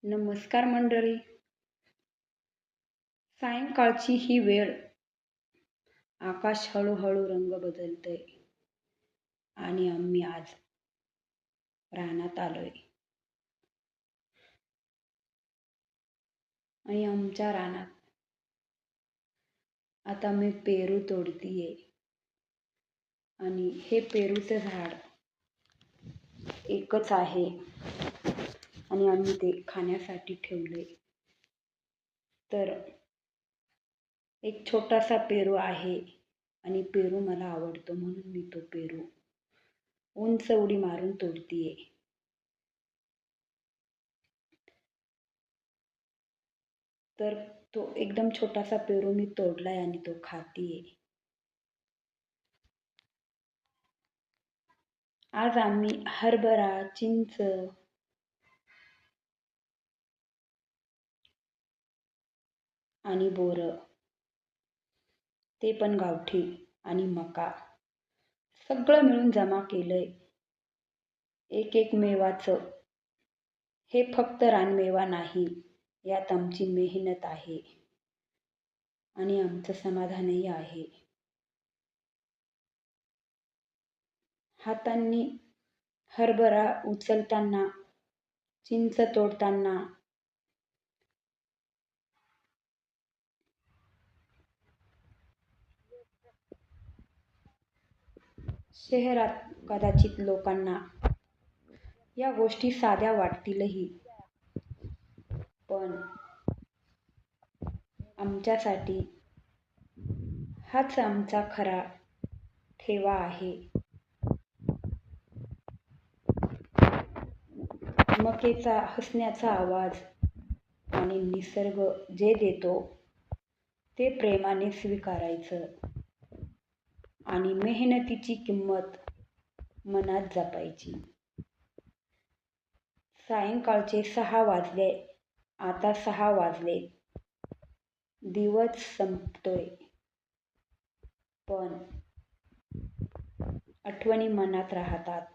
नमस्कार मंडळी. सायंकाळची ही वेळ. आकाश हळूहळू रंग बदलतंय आणि आम्ही आज रानात आलोय. आणि आमच्या रानात आता मी पेरू तोडतीये. आणि हे पेरूचं झाड एकच आहे आणि आम्ही ते खाण्यासाठी ठेवलंय. तर एक छोटासा पेरू आहे आणि पेरू मला आवडतो म्हणून मी तो पेरू उंच उडी मारून तोडतीये. तर तो एकदम छोटासा पेरू मी तोडलाय आणि तो खातीये. आज आम्ही हरभरा, चिंच आणि बोरं, ते पण गावठी, आणि मका सगळं मिळून जमा केलंय. एक एक मेवाचं. हे फक्त रानमेवा नाही, यात आमची मेहनत आहे आणि आमचं समाधानही आहे. हातांनी हरभरा उचलताना, चिंच तोडताना, शहरात कदाचित लोकांना या गोष्टी साध्या वाटतीलही, पण आमच्यासाठी हाच आमचा खरा ठेवा आहे. मकेचा हसण्याचा आवाज आणि निसर्ग जे देतो ते प्रेमाने स्वीकारायचं आणि मेहनतीची किंमत मनात जपायची. सायंकाळचे 6 वाजले. आता 6 वाजले. दिवस संपतोय, पण आठवणी मनात राहतात.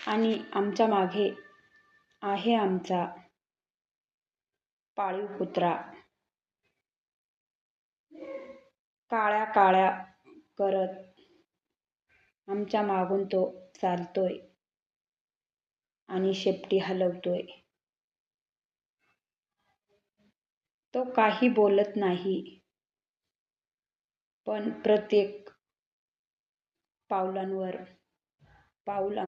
आणि आमच्या मागे आहे आमचा पाळीव कुत्रा. काळ्या काळ्या करत आमच्या मागून तो चालतोय आणि शेपटी हलवतोय. तो काही बोलत नाही, पण प्रत्येक पाऊल